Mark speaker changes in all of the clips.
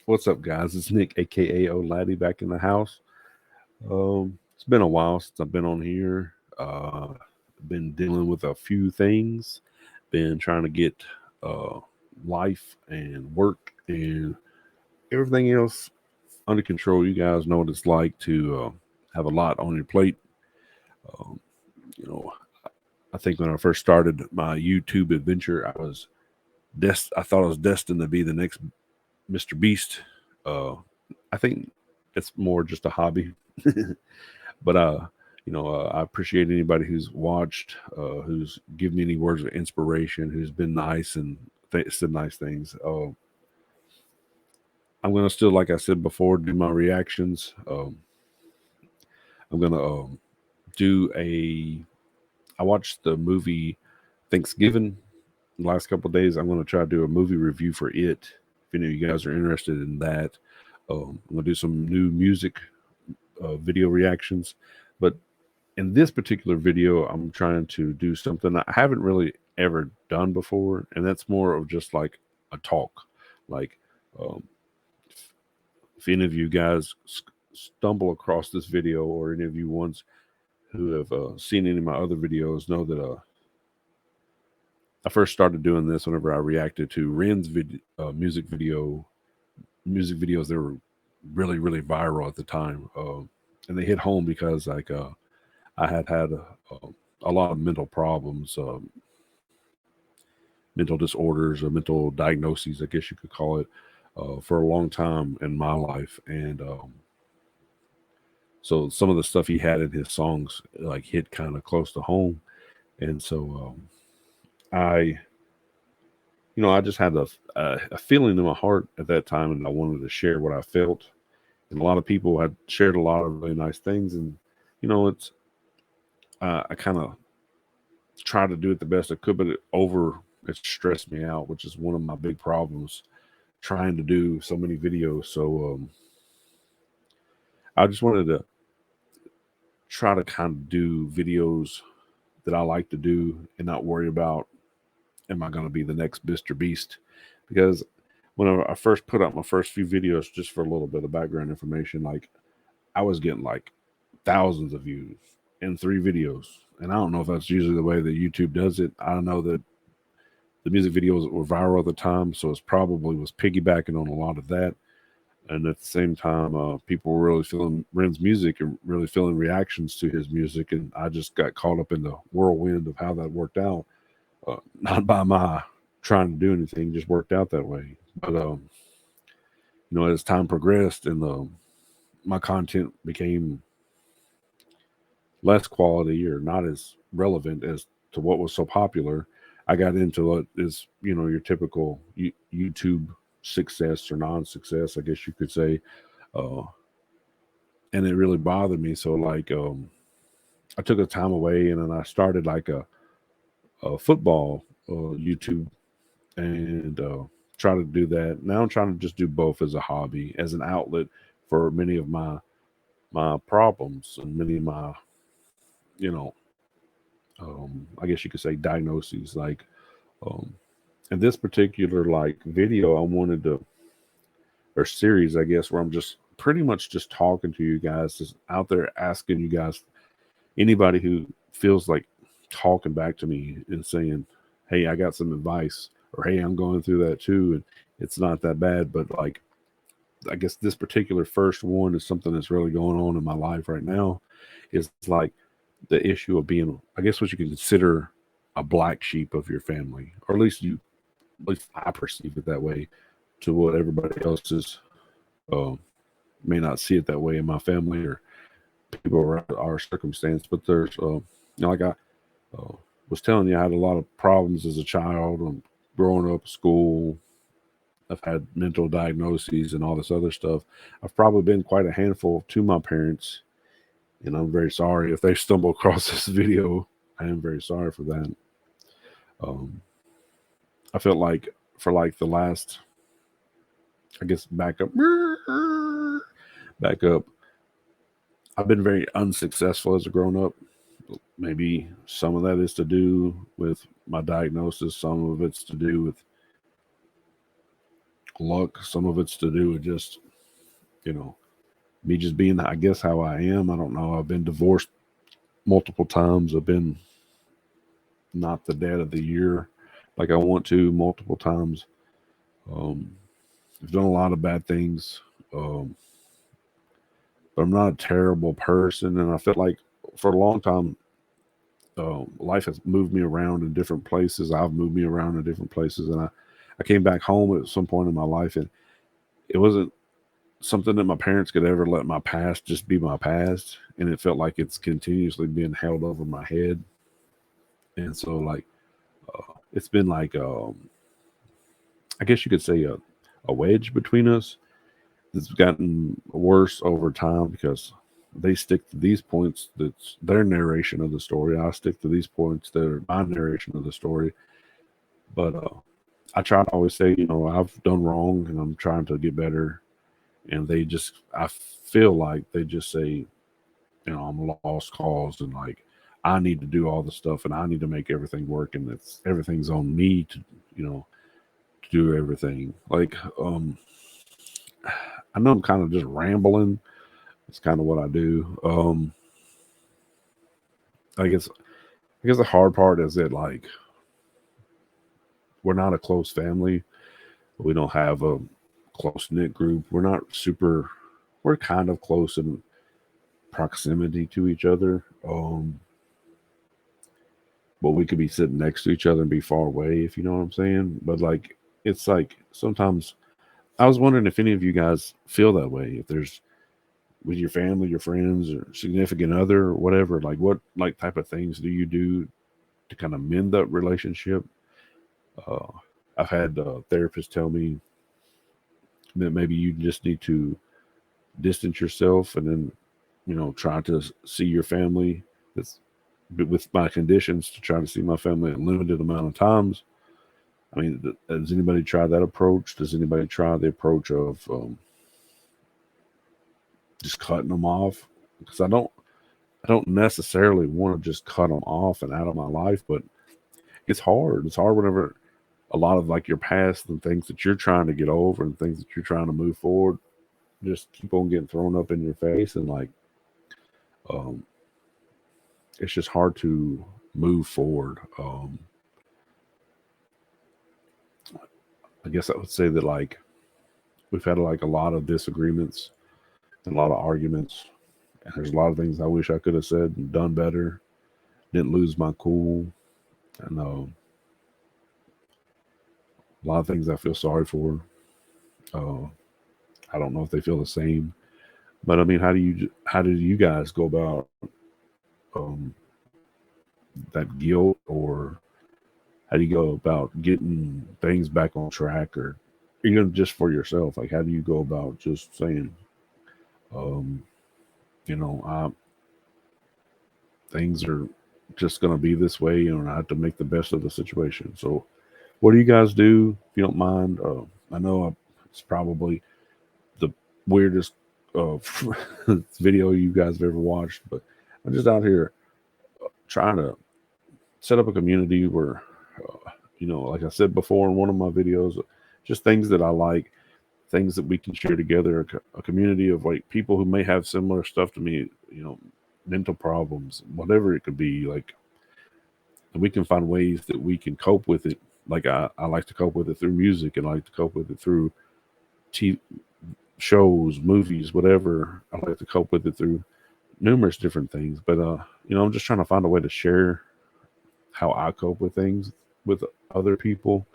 Speaker 1: What's up, guys? It's Nick, aka O'Laddy, back in the house. It's been a while since I've been on here. Been dealing with a few things. Been trying to get uh, life and work and everything else under control. You guys know what it's like to have a lot on your plate. Um, you know, I think when I first started my YouTube adventure, I thought I was destined to be the next Mr. Beast. Uh, I think it's more just a hobby, but I appreciate anybody who's watched, who's given me any words of inspiration, who's been nice and said nice things. I'm gonna still, like I said before, do my reactions. I'm gonna do a. I watched the movie Thanksgiving the last couple of days. I'm gonna try to do a movie review for it. If any of you guys are interested in that, I'm gonna do some new music video reactions. But in this particular video, I'm trying to do something I haven't really ever done before, and that's more of just like a talk. Like, um, if any of you guys stumble across this video, or any of you ones who have seen any of my other videos, know that I first started doing this whenever I reacted to Ren's music videos. They were really viral at the time, and they hit home because I had a lot of mental problems, mental disorders, or mental diagnoses, I guess you could call it, for a long time in my life. And so some of the stuff he had in his songs like hit kind of close to home. And so I, I just had a feeling in my heart at that time, and I wanted to share what I felt. And a lot of people had shared a lot of really nice things, and it's I kind of tried to do it the best I could, but it stressed me out, which is one of my big problems trying to do so many videos. So I just wanted to try to kind of do videos that I like to do and not worry about, am I going to be the next Mr. Beast? Because when I first put out my first few videos, just for a little bit of background information, like I was getting like thousands of views in 3 videos. And I don't know if that's usually the way that YouTube does it. I don't know that the music videos were viral at the time, so it's probably was piggybacking on a lot of that. And at the same time, people were really feeling Ren's music and really feeling reactions to his music, and I just got caught up in the whirlwind of how that worked out. Not by my trying to do anything, just worked out that way. But as time progressed and my content became less quality or not as relevant as to what was so popular, I got into what is your typical YouTube success or non-success, I guess you could say, uh, and it really bothered me. So like, I took a time away, and then I started like a football YouTube, and try to do that. Now I'm trying to just do both as a hobby, as an outlet for many of my problems and many of my, you know, I guess you could say diagnoses. Like, um, in this particular like video, I wanted to, or series, I guess, where I'm just pretty much just talking to you guys, just out there asking you guys, anybody who feels like talking back to me and saying, "Hey, I got some advice," or "Hey, I'm going through that too, and it's not that bad." But like, I guess this particular first one is something that's really going on in my life right now. Is like the issue of being, I guess, what you can consider a black sheep of your family, or at least I perceive it that way. To what everybody else is, uh, may not see it that way in my family or people around our circumstance. But there's, like I uh, was telling you, I had a lot of problems as a child and growing up, school. I've had mental diagnoses and all this other stuff. I've probably been quite a handful to my parents, and I'm very sorry if they stumble across this video. I am very sorry for that. Um, I felt like for like the last, I guess, back up. I've been very unsuccessful as a grown up. Maybe some of that is to do with my diagnosis. Some of it's to do with luck. Some of it's to do with just, you know, me just being, I guess, how I am. I don't know. I've been divorced multiple times. I've been not the dad of the year like I want to multiple times. Um, I've done a lot of bad things, um, but I'm not a terrible person. And I felt like for a long time, life has moved me around in different places. I've moved me around in different places, and I came back home at some point in my life, and it wasn't something that my parents could ever let my past just be my past, and it felt like it's continuously being held over my head. And so, like, it's been like, I guess you could say a wedge between us that's gotten worse over time because they stick to these points that's their narration of the story. I stick to these points that are my narration of the story. But I try to always say, I've done wrong and I'm trying to get better. And I feel like they just say, I'm a lost cause and like I need to do all the stuff and I need to make everything work and everything's on me you know, to do everything. Like, I know I'm kind of just rambling. It's kind of what I do. I guess the hard part is that like we're not a close family. We don't have a close knit group. We're kind of close in proximity to each other. But we could be sitting next to each other and be far away, if you know what I'm saying. But like, it's like sometimes I was wondering if any of you guys feel that way. If there's with your family, your friends, or significant other, or whatever, like what like type of things do you do to kind of mend that relationship? Uh, I've had therapists tell me that maybe you just need to distance yourself and then, try to see your family. That's with my conditions to try to see my family a limited amount of times. I mean, does anybody try that approach? Does anybody try the approach of just cutting them off? Because I don't necessarily want to just cut them off and out of my life, but it's hard. It's hard whenever a lot of like your past and things that you're trying to get over and things that you're trying to move forward just keep on getting thrown up in your face, and like um, it's just hard to move forward. I guess I would say that like we've had like a lot of disagreements and a lot of arguments, and there's a lot of things I wish I could have said and done better. Didn't lose my cool, and a lot of things I feel sorry for. Uh, I don't know if they feel the same, but I mean, how do you guys go about um, that guilt, or how do you go about getting things back on track, or even just for yourself? Like, how do you go about just saying, um, things are just going to be this way, and I have to make the best of the situation. So, what do you guys do, if you don't mind? I know it's probably the weirdest video you guys have ever watched, but I'm just out here trying to set up a community where, like I said before in one of my videos, just things that I like, things that we can share together, a community of like people who may have similar stuff to me, mental problems, whatever it could be. Like, we can find ways that we can cope with it. Like, I like to cope with it through music, and I like to cope with it through TV shows, movies, whatever. I like to cope with it through numerous different things. But I'm just trying to find a way to share how I cope with things with other people,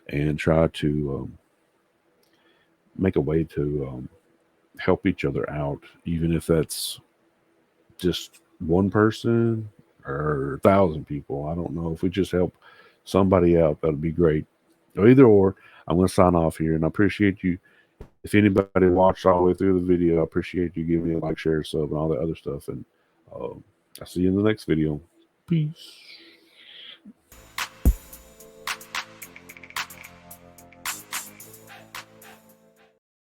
Speaker 1: and try to make a way to help each other out, even if that's just one person or 1,000 people. I don't know. If we just help somebody out, that'd be great. Or either or, I'm going to sign off here, and I appreciate you. If anybody watched all the way through the video, I appreciate you giving me a like, share, sub, and all that other stuff. And I'll see you in the next video. Peace.